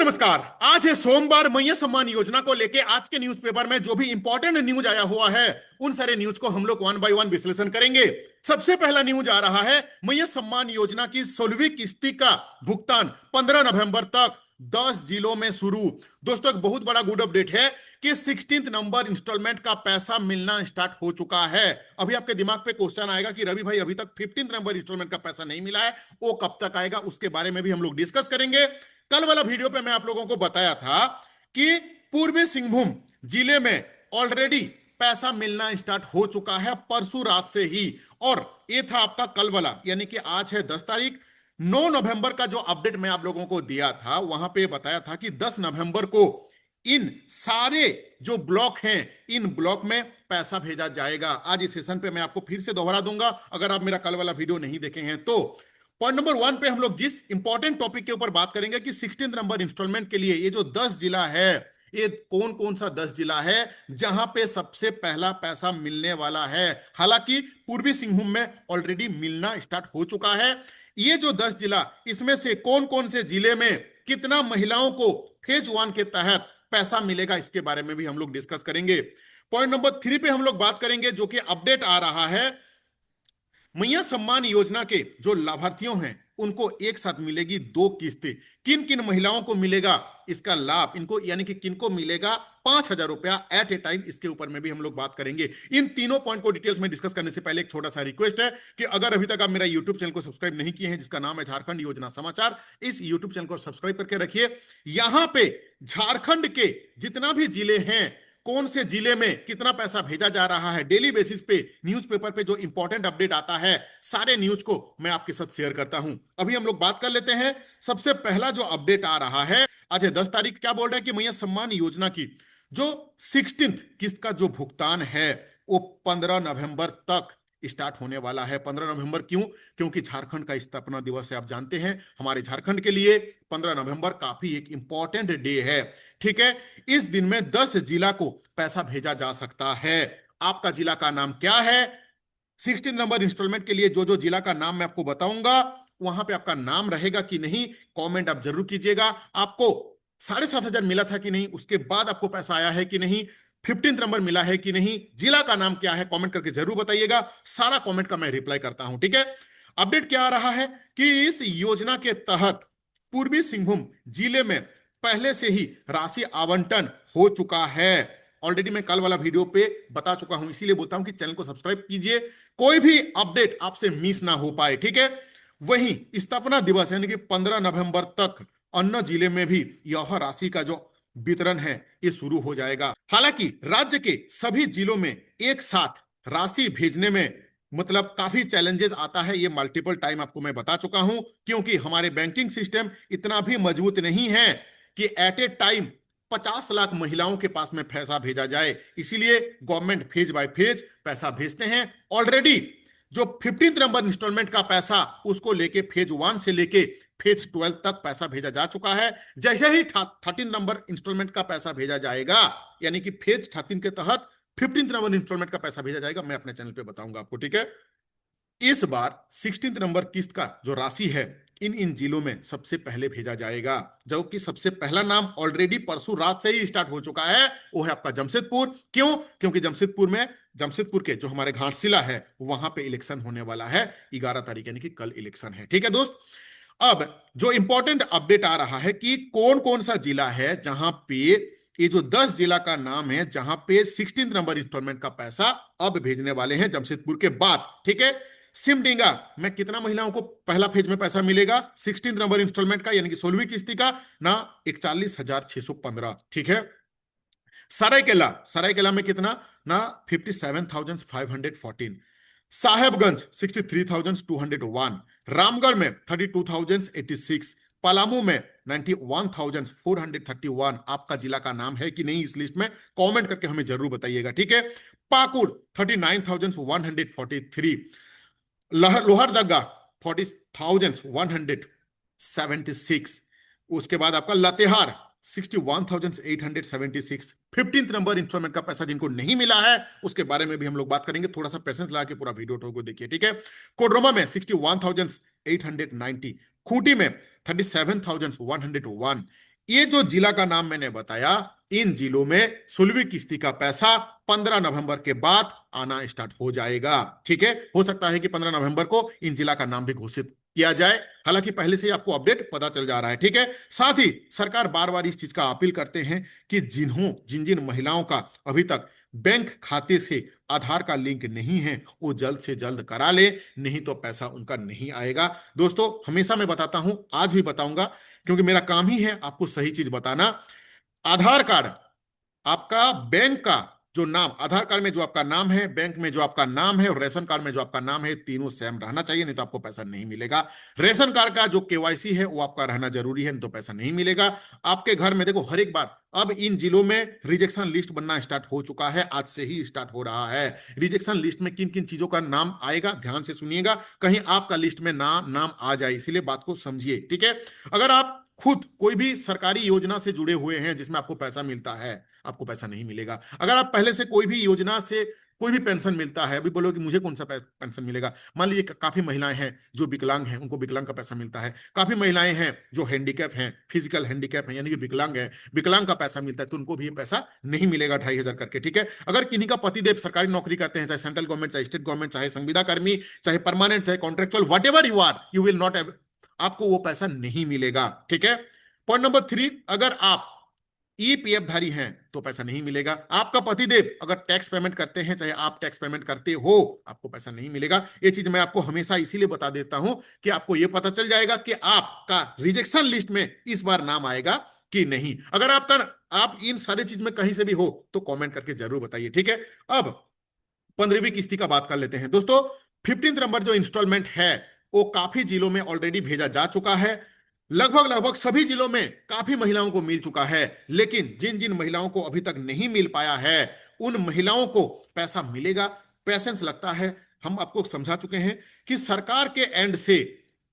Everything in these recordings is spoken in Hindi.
नमस्कार। आज है सोमवार। मैया सम्मान योजना को लेके आज के न्यूज़पेपर में जो भी इंपॉर्टेंट न्यूज आया हुआ है उन सारे न्यूज को हम लोग वन बाय वन विश्लेषण करेंगे। सबसे पहला न्यूज आ रहा है मैया सम्मान योजना की 16वीं किस्ती का भुगतान 15 नवंबर तक 10 जिलों में शुरू। दोस्तों एक बहुत बड़ा गुड अपडेट है कि 16 नंबर इंस्टॉलमेंट का पैसा मिलना स्टार्ट हो चुका है। अभी आपके दिमाग पे क्वेश्चन आएगा कि रवि भाई अभी तक 15 नंबर इंस्टॉलमेंट का पैसा नहीं मिला है, वो कब तक आएगा, उसके बारे में भी हम लोग डिस्कस करेंगे। कल वाला वीडियो पे मैं आप लोगों को बताया था कि पूर्वी सिंहभूम जिले में ऑलरेडी पैसा मिलना स्टार्ट हो चुका है परसों रात से ही। और ये था आपका कल वाला, यानी कि आज है 10 तारीख। 9 नवंबर का जो अपडेट मैं आप लोगों को दिया था वहां पे बताया था कि 10 नवंबर को इन सारे जो ब्लॉक हैं इन ब्लॉक में पैसा भेजा जाएगा। आज इस सेशन पे मैं आपको फिर से दोहरा दूंगा अगर आप मेरा कल वाला वीडियो नहीं देखे हैं तो। पॉइंट नंबर 1 पे हम लोग जिस इंपॉर्टेंट टॉपिक के ऊपर बात करेंगे कि 16 नंबर इंस्टॉलमेंट के लिए ये जो 10 जिला है, ये कौन कौन सा 10 जिला है जहां पे सबसे पहला पैसा मिलने वाला है। हालांकि पूर्वी सिंहभूम में ऑलरेडी मिलना स्टार्ट हो चुका है। ये जो 10 जिला, इसमें से कौन कौन से जिले में कितना महिलाओं को फेज 1 के तहत पैसा मिलेगा, इसके बारे में भी हम लोग डिस्कस करेंगे। पॉइंट नंबर 3 पे हम लोग बात करेंगे जो कि अपडेट आ रहा है, मैया सम्मान योजना के जो लाभार्थियों हैं उनको एक साथ मिलेगी 2 किस्तें। किन किन महिलाओं को मिलेगा इसका लाभ, इनको यानी कि किन को मिलेगा 5,000 रुपया एट ए टाइम, इसके ऊपर में भी हम लोग बात करेंगे। इन तीनों पॉइंट को डिटेल्स में डिस्कस करने से पहले एक छोटा सा रिक्वेस्ट है कि अगर अभी तक आप मेरा यूट्यूब चैनल को सब्सक्राइब नहीं किए हैं जिसका नाम है झारखंड योजना समाचार, इस यूट्यूब चैनल को सब्सक्राइब करके रखिए। यहां पे झारखंड के जितना भी जिले हैं, कौन से जिले में कितना पैसा भेजा जा रहा है, डेली बेसिस पे न्यूज़पेपर पे जो इंपॉर्टेंट अपडेट आता है, सारे न्यूज को मैं आपके साथ शेयर करता हूं। अभी हम लोग बात कर लेते हैं। सबसे पहला जो अपडेट आ रहा है, आज है 10 तारीख, क्या बोल रहा है कि मैया सम्मान योजना की जो 16th किस्त का जो भुगतान है वो 15 नवंबर तक स्टार्ट होने वाला है। 15 नवंबर क्यों? क्योंकि झारखंड का स्थापना दिवस है। आप जानते हैं हमारे झारखंड के लिए 15 नवंबर काफी एक इंपॉर्टेंट डे है। ठीक है, इस दिन में 10 जिला को पैसा भेजा जा सकता है। आपका जिला का नाम क्या है? 16 नंबर इंस्टॉलमेंट के लिए जो जो जिला का नाम मैं आपको बताऊंगा वहां पे आपका नाम रहेगा कि नहीं, कमेंट आप जरूर कीजिएगा। आपको 7,500 मिला था कि नहीं, उसके बाद आपको पैसा आया है कि नहीं, 15 नंबर मिला है कि नहीं, जिला का नाम क्या है, कमेंट करके जरूर बताइएगा। सारा कमेंट का मैं रिप्लाई करता हूं। ठीक है, अपडेट क्या आ रहा है कि इस योजना के तहत पूर्वी सिंहभूम जिले में पहले से ही राशि आवंटन हो चुका है। ऑलरेडी मैं कल वाला वीडियो पे बता चुका हूं, इसीलिए बोलता हूं कि चैनल को सब्सक्राइब कीजिए, कोई भी अपडेट आपसे मिस ना हो पाए। ठीक है, वहीं स्थापना दिवस यानी कि 15 नवंबर तक अन्य जिले में भी यह राशि का जो वितरण है ये शुरू हो जाएगा। हालांकि राज्य के सभी जिलों में एक साथ राशि भेजने में मतलब काफी चैलेंजेस आता है, ये मल्टीपल टाइम आपको मैं बता चुका हूं, क्योंकि हमारे बैंकिंग सिस्टम इतना भी मजबूत नहीं है कि एट ए टाइम 50 लाख महिलाओं के पास में पैसा भेजा जाए। इसीलिए गवर्नमेंट फेज बाय फेज पैसा भेजते हैं। ऑलरेडी जो 15 नंबर इंस्टॉलमेंट का पैसा उसको लेके फेज 1 से लेके फेज 12 तक पैसा भेजा जा चुका है। जैसे ही 13 नंबर इंस्टॉलमेंट का पैसा भेजा जाएगा, यानी कि फेज 13 के तहत 15 नंबर इंस्टॉलमेंट का पैसा भेजा जाएगा, मैं अपने चैनल पे बताऊंगा आपको। ठीक है, इस बार 16 नंबर किस्त का जो राशि है इन इन जिलों में सबसे पहले भेजा जाएगा, जो कि सबसे पहला नाम ऑलरेडी परसों रात से ही स्टार्ट हो चुका है, वो है आपका जमशेदपुर। क्यों? क्योंकि जमशेदपुर के जो हमारे घाटशिला है वहां पे इलेक्शन होने वाला है 11 तारीख, यानी कि कल इलेक्शन है। ठीक है दोस्त, अब जो इंपॉर्टेंट अपडेट आ रहा है कि कौन कौन सा जिला है जहां पे ये जो 10 जिला का नाम है जहां पे 16 नंबर इंस्टॉलमेंट का पैसा अब भेजने वाले हैं जमशेदपुर के बाद। ठीक है, सिमडेगा में कितना महिलाओं को पहला फेज में पैसा मिलेगा 16 नंबर इंस्टॉलमेंट का, यानी कि 16वीं किस्ती का ना 41,615। ठीक है, सरायकेला में कितना ना 57,514, साहेबगंज 63,201, रामगढ़ में 32,086, पलामू में 91,431। आपका जिला का नाम है कि नहीं इस लिस्ट में, कमेंट करके हमें जरूर बताइएगा। ठीक है, पाकुड़ 39,143, लोहरदगा 40,176, उसके बाद आपका लातेहार 61,876। 15th नंबर इंस्टॉलमेंट का पैसा जिनको नहीं मिला है उसके बारे में भी हम लोग बात करेंगे, थोड़ा सा पेशेंस लगा के पूरा वीडियो को देखिए। ठीक है, कोडरमा में 61,890, खूंटी में 37,101, ये जो जिला का नाम मैंने बताया, इन जिलों में 16वीं किस्ती का पैसा 15 नवंबर के बाद आना स्टार्ट हो जाएगा। ठीक है, हो सकता है कि 15 नवंबर को इन जिला का नाम भी घोषित किया जाए, हालांकि पहले से ही आपको अपडेट पता चल जा रहा है। ठीक है, साथ ही सरकार बार बार इस चीज का अपील करते हैं कि जिन जिन महिलाओं का अभी तक बैंक खाते से आधार का लिंक नहीं है, वो जल्द से जल्द करा ले, नहीं तो पैसा उनका नहीं आएगा। दोस्तों, हमेशा मैं बताता हूं, आज भी बताऊंगा, क्योंकि मेरा काम ही है आपको सही चीज बताना। आधार कार्ड, आपका बैंक का जो नाम, आधार कार्ड में जो आपका नाम है, बैंक में जो आपका नाम है और रेशन कार्ड में जो आपका नाम है, तीनों सेम रहना चाहिए, नहीं तो आपको पैसा नहीं मिलेगा। रेशन कार्ड का जो केवाईसी है वो आपका रहना जरूरी है, नहीं तो पैसा नहीं मिलेगा। आपके घर में देखो, हर एक बार अब इन जिलों में रिजेक्शन लिस्ट बनना स्टार्ट हो चुका है, आज से ही स्टार्ट हो रहा है। रिजेक्शन लिस्ट में किन किन चीजों का नाम आएगा, ध्यान से सुनिएगा, कहीं आपका लिस्ट में नाम आ जाए, इसीलिए बात को समझिए। ठीक है, अगर आप खुद कोई भी सरकारी योजना से जुड़े हुए हैं जिसमें आपको पैसा मिलता है, आपको पैसा नहीं मिलेगा। अगर आप पहले से कोई भी योजना से कोई भी पेंशन मिलता है, अभी बोलोगे मुझे कौन सा पेंशन मिलेगा, मान लीजिए काफी महिलाएं हैं जो विकलांग हैं, उनको विकलांग का पैसा मिलता है। काफी महिलाएं हैं जो हैंडीकैप हैं, फिजिकल हैंडीकैप हैं, यानी कि विकलांग है, विकलांग का पैसा मिलता है, तो उनको भी ये पैसा नहीं मिलेगा 2500 करके। ठीक है, अगर किन्हीं का पतिदेव सरकारी नौकरी करते हैं, चाहे सेंट्रल गवर्नमेंट, चाहे स्टेट गवर्नमेंट, चाहे संविदा कर्मी, चाहे परमानेंट, चाहे contractual, whatever you are, you will not, आपको वो पैसा नहीं मिलेगा। ठीक है, पॉइंट नंबर 3, अगर आप ईपीएफ धारी हैं तो पैसा नहीं मिलेगा। आपका पतिदेव अगर टैक्स पेमेंट करते हैं, चाहे आप टैक्स पेमेंट करते हो, आपको पैसा नहीं मिलेगा। ये चीज मैं आपको हमेशा इसीलिए बता देता हूं कि आपको यह पता चल जाएगा कि आपका रिजेक्शन लिस्ट में इस बार नाम आएगा कि नहीं। अगर आप इन सारे चीज में कहीं से भी हो तो कमेंट करके जरूर बताइए। ठीक है, अब 15वीं किस्ती का बात कर लेते हैं। दोस्तों, 15 नंबर जो इंस्टॉलमेंट है वो काफी जिलों में ऑलरेडी भेजा जा चुका है, लगभग लगभग सभी जिलों में काफी महिलाओं को मिल चुका है। लेकिन जिन जिन महिलाओं को अभी तक नहीं मिल पाया है, उन महिलाओं को पैसा मिलेगा, पैसेंस लगता है। हम आपको समझा चुके हैं कि सरकार के एंड से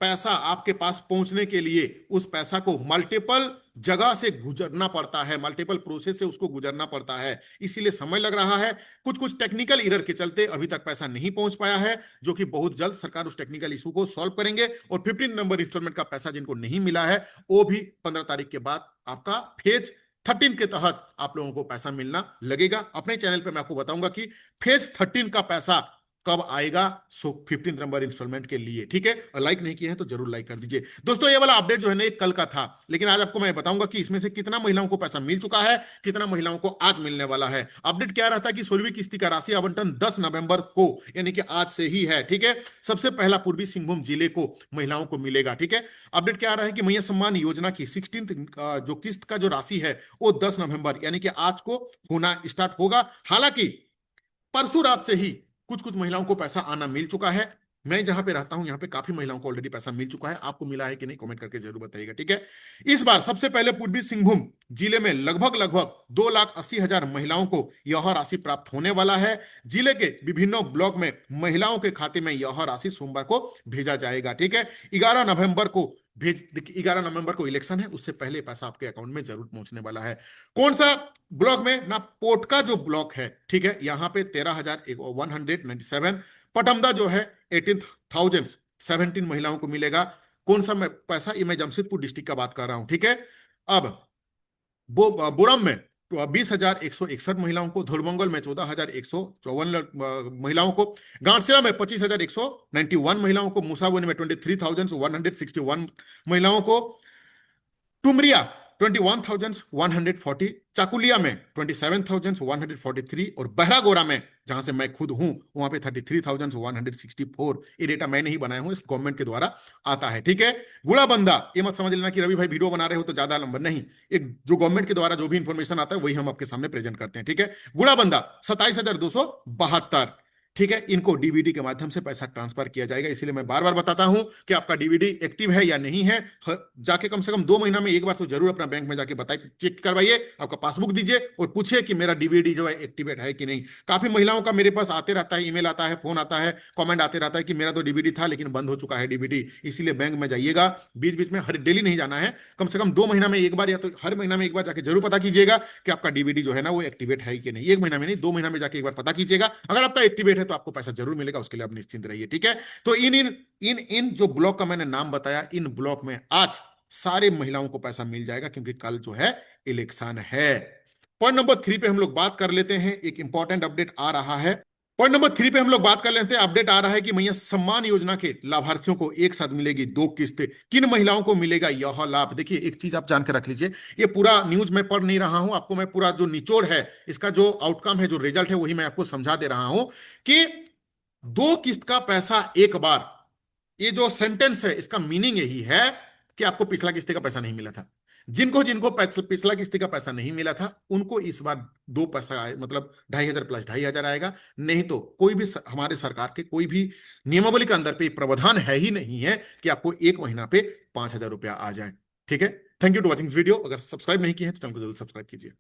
पैसा आपके पास पहुंचने के लिए उस पैसा को मल्टीपल जगह से गुजरना पड़ता है, मल्टीपल प्रोसेस से उसको गुजरना पड़ता है, इसीलिए समय लग रहा है। कुछ कुछ टेक्निकल एरर के चलते अभी तक पैसा नहीं पहुंच पाया है, जो कि बहुत जल्द सरकार उस टेक्निकल इशू को सॉल्व करेंगे। और 15 नंबर इंस्टॉलमेंट का पैसा जिनको नहीं मिला है, वो भी 15 तारीख के बाद आपका फेज 13 के तहत आप लोगों को पैसा मिलना लगेगा। अपने चैनल पर मैं आपको बताऊंगा कि फेज 13 का पैसा कब आएगा, सो 15 नंबर इंस्टॉलमेंट के लिए। ठीक है, और लाइक नहीं किए हैं तो जरूर लाइक कर दीजिए। दोस्तों, ये वाला अपडेट जो है ना, एक कल का था, लेकिन आज आपको मैं बताऊंगा कि इसमें से कितना महिलाओं को पैसा मिल चुका है, कितना महिलाओं को आज मिलने वाला है। अपडेट क्या रहा था कि 16वीं किस्ती का राशि आवंटन 10 नवंबर को, यानी कि आज से ही है। ठीक है, सबसे पहला पूर्वी सिंहभूम जिले को महिलाओं को मिलेगा। ठीक है, अपडेट क्या आ रहा है कि मैया सम्मान योजना की 16th जो किस्त का जो राशि है वो 10 नवंबर यानी कि आज को होना स्टार्ट होगा। हालांकि परसों रात से ही कुछ कुछ महिलाओं को पैसा आना मिल चुका है। मैं जहां पे रहता हूं यहां पे काफी महिलाओं को ऑलरेडी पैसा मिल चुका है। आपको मिला है कि नहीं, कमेंट करके जरूर बताइएगा। ठीक है, इस बार सबसे पहले पूर्वी सिंहभूम जिले में लगभग लगभग 2,80,000 महिलाओं को यह राशि प्राप्त होने वाला है। जिले के विभिन्न ब्लॉक में महिलाओं के खाते में यह राशि सोमवार को भेजा जाएगा। ठीक है, 11 नवंबर को 11 नवंबर को इलेक्शन है, उससे पहले पैसा आपके अकाउंट में जरूर पहुंचने वाला है। कौन सा ब्लॉक में ना, पोटका जो ब्लॉक है, ठीक है, यहां पे 13,197, पटमदा जो है 18,017 महिलाओं को मिलेगा। कौन सा पैसा, ये मैं जमशेदपुर डिस्ट्रिक्ट का बात कर रहा हूं। ठीक है, अब बोरम में तो 20,161 महिलाओं को, धोलमंगल में 14,154 महिलाओं को, गांठसेरा में 25,191 महिलाओं को, मुसाबोनी में 23,161 महिलाओं को, टुमरिया 21,140, चाकुलिया में 27,143 और बहरागोरा में, जहां से मैं खुद हूं, वहां पे 33,164। ये डेटा मैं नहीं बनाया हूं, इस गवर्नमेंट के द्वारा आता है। ठीक है, गुड़ाबंदा, ये मत समझ लेना कि रवि भाई वीडियो बना रहे हो तो ज्यादा नंबर नहीं, एक जो गवर्नमेंट के द्वारा जो भी इंफॉर्मेशन आता है वही हम आपके सामने प्रेजेंट करते हैं। ठीक है, गुड़ाबंदा 27,272। ठीक है, इनको डीबीडी के माध्यम से पैसा ट्रांसफर किया जाएगा, इसीलिए मैं बार बार बताता हूं कि आपका डीबीडी एक्टिव है या नहीं है। जाके कम से कम 2 महीना में एक बार तो जरूर अपना बैंक में जाके बताइए, चेक करवाइए, आपका पासबुक दीजिए और पूछिए कि मेरा डीबीडी जो है एक्टिवेट है कि नहीं। काफी महिलाओं का मेरे पास आते रहता है, ईमेल आता है, फोन आता है, कमेंट आते रहता है कि मेरा तो डीबीडी था लेकिन बंद हो चुका है डीबीडी। इसीलिए बैंक में जाइएगा, बीच बीच में हर डेली नहीं जाना है, कम से कम 2 महीना में एक बार या तो हर महीना में एक बार जाके जरूर पता कीजिएगा कि आपका डीबीडी जो है ना वो एक्टिवेट है कि नहीं। 1 महीना में नहीं, 2 महीना में जाके एक बार पता कीजिएगा। अगर आपका एक्टिवेट है तो आपको पैसा जरूर मिलेगा, उसके लिए आप निश्चिंत रहिए। ठीक है, तो इन इन इन इन जो ब्लॉक का मैंने नाम बताया, इन ब्लॉक में आज सारे महिलाओं को पैसा मिल जाएगा, क्योंकि कल जो है इलेक्शन है। पॉइंट नंबर 3 पे हम लोग बात कर लेते हैं, एक इंपॉर्टेंट अपडेट आ रहा है। पॉइंट नंबर 3 पे हम लोग बात कर लेते हैं, अपडेट आ रहा है कि मैया सम्मान योजना के लाभार्थियों को एक साथ मिलेगी 2 किस्तें। किन महिलाओं को मिलेगा यह लाभ? देखिए, एक चीज आप जान के रख लीजिए, ये पूरा न्यूज मैं पढ़ नहीं रहा हूं, आपको मैं पूरा जो निचोड़ है, इसका जो आउटकम है, जो रिजल्ट है, वही मैं आपको समझा दे रहा हूं कि 2 किस्त का पैसा एक बार। ये जो सेंटेंस है, इसका मीनिंग यही है कि आपको पिछला किस्ती का पैसा नहीं मिला था। जिनको जिनको पिछला किस्ती का पैसा नहीं मिला था, उनको इस बार 2 पैसा मतलब 2,500 प्लस 2,500 आएगा। नहीं तो कोई भी हमारे सरकार के कोई भी नियमावली के अंदर पे प्रावधान है ही नहीं है कि आपको एक महीना पे 5,000 रुपया आ जाए। ठीक है, thank you to watching video. अगर सब्सक्राइब नहीं किए हैं तो चैनल को जरूर सब्सक्राइब कीजिए।